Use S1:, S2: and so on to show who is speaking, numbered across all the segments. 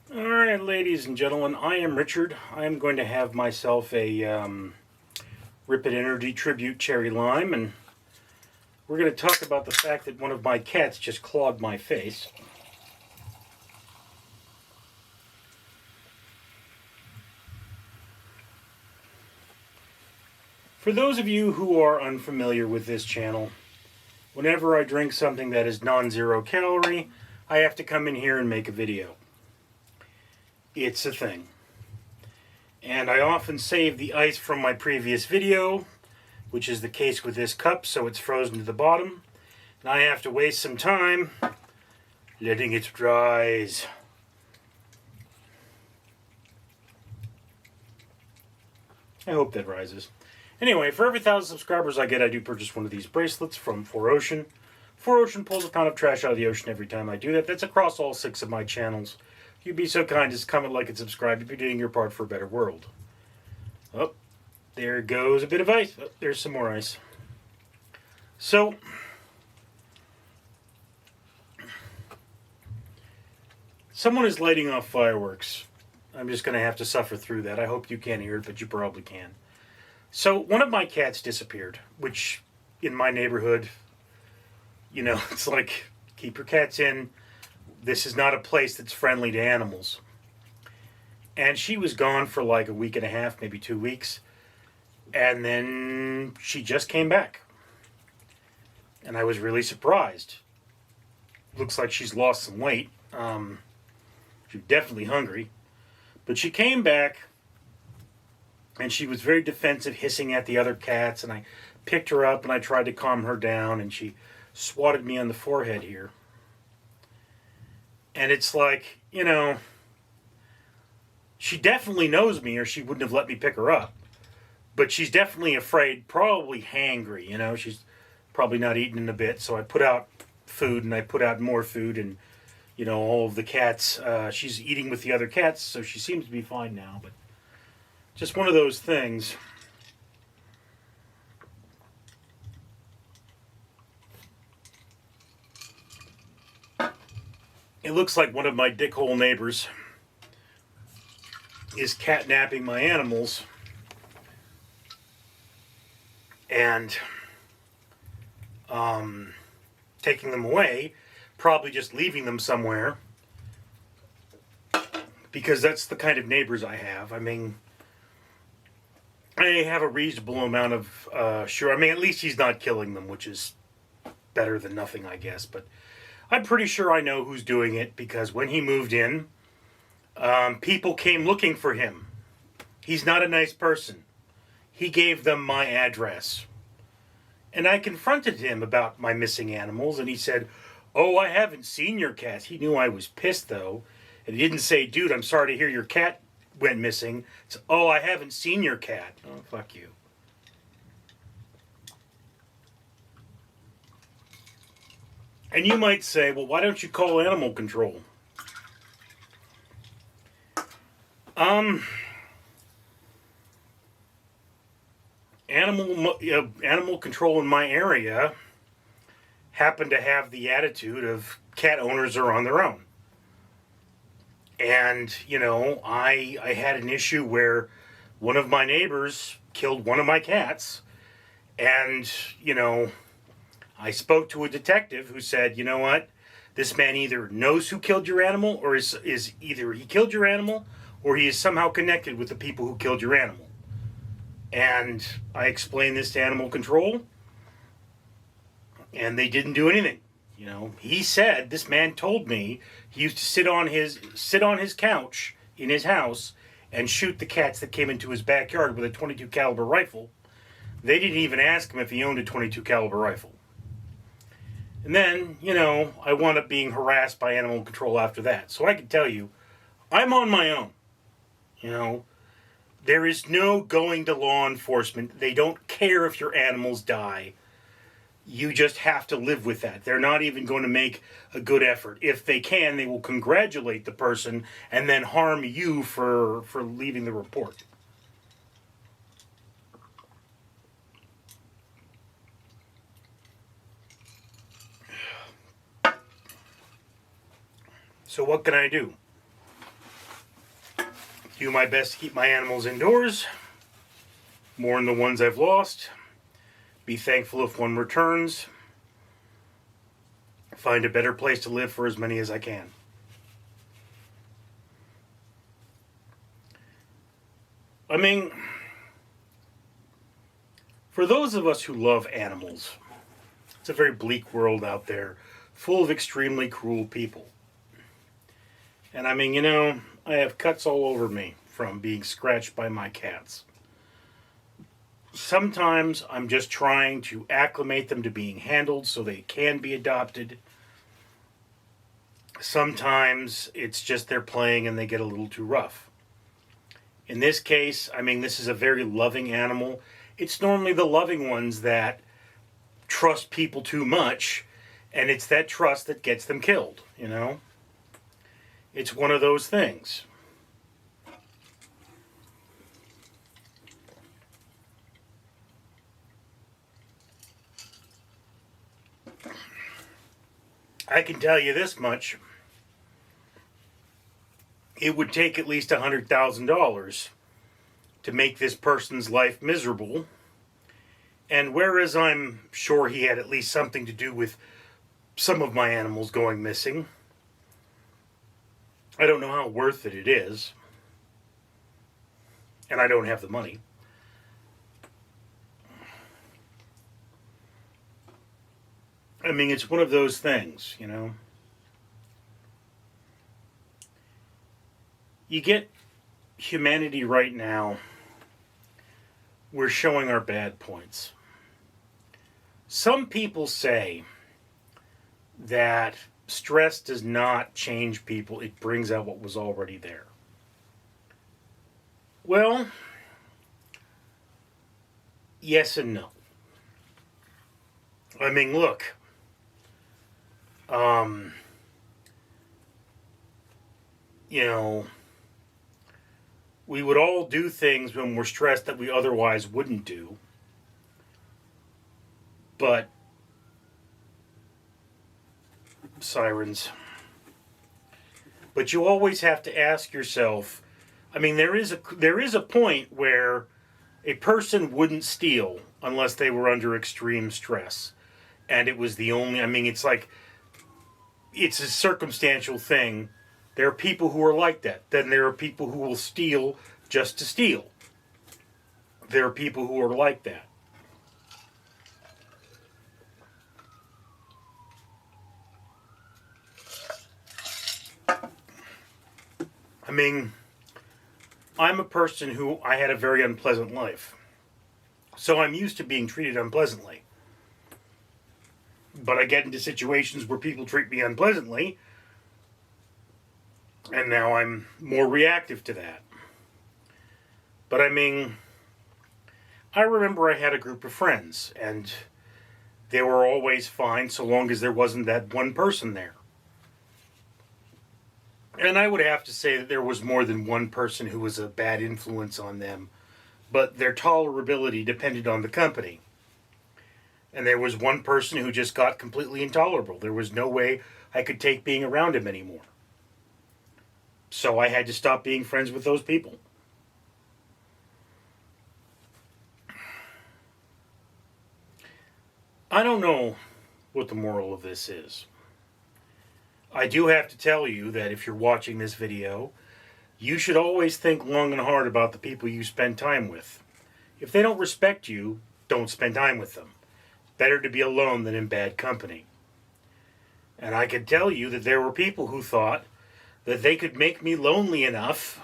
S1: Alright, ladies and gentlemen, I am Richard. I am going to have myself a Ripid Energy Tribute Cherry Lime, and we're going to talk about the fact that one of my cats just clawed my face. For those of you who are unfamiliar with this channel, whenever I drink something that is non-zero calorie, I have to come in here and make a video. It's a thing. And I often save the ice from my previous video, which is the case with this cup, so it's frozen to the bottom. And I have to waste some time letting it rise. I hope that rises. Anyway, for every 1,000 subscribers I get, I do purchase one of these bracelets from 4Ocean. 4Ocean pulls a pound of trash out of the ocean every time I do that. That's across all 6 of my channels. If you'd be so kind as to comment, like, and subscribe, you'd be doing your part for a better world. Oh, there goes a bit of ice. Oh, there's some more ice. So, someone is lighting off fireworks. I'm just going to have to suffer through that. I hope you can't hear it, but you probably can. So, one of my cats disappeared, which, in my neighborhood, you know, it's like, keep your cats in. This is not a place that's friendly to animals. And she was gone for like a week and a half, maybe 2 weeks. And then she just came back. And I was really surprised. Looks like she's lost some weight. She's definitely hungry. But she came back, and she was very defensive, hissing at the other cats. And I picked her up, and I tried to calm her down, and she swatted me on the forehead here. And it's like, you know, she definitely knows me, or she wouldn't have let me pick her up. But she's definitely afraid, probably hangry, you know. She's probably not eaten in a bit. So I put out food, and I put out more food, and, you know, all of the cats, she's eating with the other cats, so she seems to be fine now. But just one of those things. It looks like one of my dickhole neighbors is catnapping my animals and taking them away, probably just leaving them somewhere, because that's the kind of neighbors I have. I mean, I have a reasonable amount of, I mean, at least he's not killing them, which is better than nothing, I guess, but I'm pretty sure I know who's doing it, because when he moved in, people came looking for him. He's not a nice person. He gave them my address. And I confronted him about my missing animals, and he said, "Oh, I haven't seen your cat." He knew I was pissed, though. And he didn't say, "Dude, I'm sorry to hear your cat went missing." It's, "Oh, I haven't seen your cat." Oh, fuck you. And you might say, well, why don't you call animal control? Animal control in my area happen to have the attitude of cat owners are on their own. And, you know, I had an issue where one of my neighbors killed one of my cats. And, you know, I spoke to a detective who said, you know what? This man either knows who killed your animal, or is either he killed your animal, or he is somehow connected with the people who killed your animal. And I explained this to animal control, and they didn't do anything. You know, he said, this man told me he used to sit on his couch in his house and shoot the cats that came into his backyard with a .22 caliber rifle. They didn't even ask him if he owned a .22 caliber rifle. And then, you know, I wound up being harassed by animal control after that. So I can tell you, I'm on my own. You know, there is no going to law enforcement. They don't care if your animals die. You just have to live with that. They're not even going to make a good effort. If they can, they will congratulate the person and then harm you for leaving the report. So what can I do? Do my best to keep my animals indoors, mourn the ones I've lost, be thankful if one returns, find a better place to live for as many as I can. I mean, for those of us who love animals, it's a very bleak world out there, full of extremely cruel people. And I mean, you know, I have cuts all over me from being scratched by my cats. Sometimes I'm just trying to acclimate them to being handled so they can be adopted. Sometimes it's just they're playing and they get a little too rough. In this case, I mean, this is a very loving animal. It's normally the loving ones that trust people too much, and it's that trust that gets them killed, you know? It's one of those things. I can tell you this much. It would take at least $100,000 to make this person's life miserable. And whereas I'm sure he had at least something to do with some of my animals going missing, I don't know how worth it is. And I don't have the money. I mean, it's one of those things, you know. You get humanity right now, we're showing our bad points. Some people say that stress does not change people, it brings out what was already there. Well, yes and no. I mean, look, you know, we would all do things when we're stressed that we otherwise wouldn't do. But sirens. But you always have to ask yourself, I mean, there is a point where a person wouldn't steal unless they were under extreme stress. And it was the only, I mean, it's like, it's a circumstantial thing. There are people who are like that. Then there are people who will steal just to steal. There are people who are like that. I mean, I'm a person who, I had a very unpleasant life. So I'm used to being treated unpleasantly. But I get into situations where people treat me unpleasantly, and now I'm more reactive to that. But I mean, I remember I had a group of friends, and they were always fine so long as there wasn't that one person there. And I would have to say that there was more than one person who was a bad influence on them, but their tolerability depended on the company. And there was one person who just got completely intolerable. There was no way I could take being around him anymore. So I had to stop being friends with those people. I don't know what the moral of this is. I do have to tell you that if you're watching this video, you should always think long and hard about the people you spend time with. If they don't respect you, don't spend time with them. Better to be alone than in bad company. And I can tell you that there were people who thought that they could make me lonely enough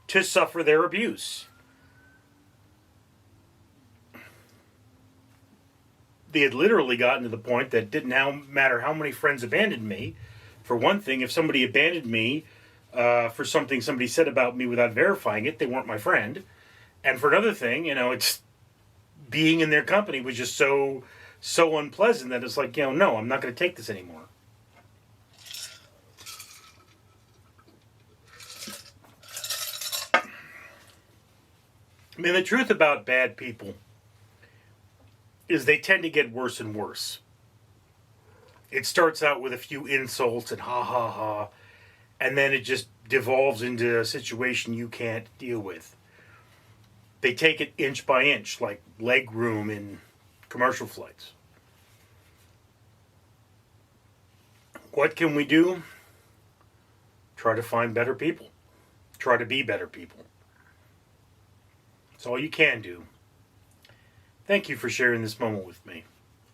S1: to suffer their abuse. They had literally gotten to the point that it didn't now matter how many friends abandoned me. For one thing, if somebody abandoned me for something somebody said about me without verifying it, they weren't my friend. And for another thing, you know, it's being in their company was just so unpleasant that it's like, you know, no, I'm not going to take this anymore. I mean, the truth about bad people is they tend to get worse and worse. It starts out with a few insults and ha ha ha, and then it just devolves into a situation you can't deal with. They take it inch by inch, like leg room in commercial flights. What can we do? Try to find better people. Try to be better people. That's all you can do. Thank you for sharing this moment with me.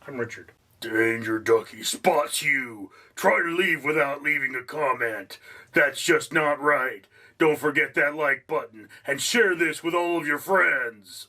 S1: I'm Richard. Danger Ducky spots you. Try to leave without leaving a comment. That's just not right. Don't forget that like button and share this with all of your friends.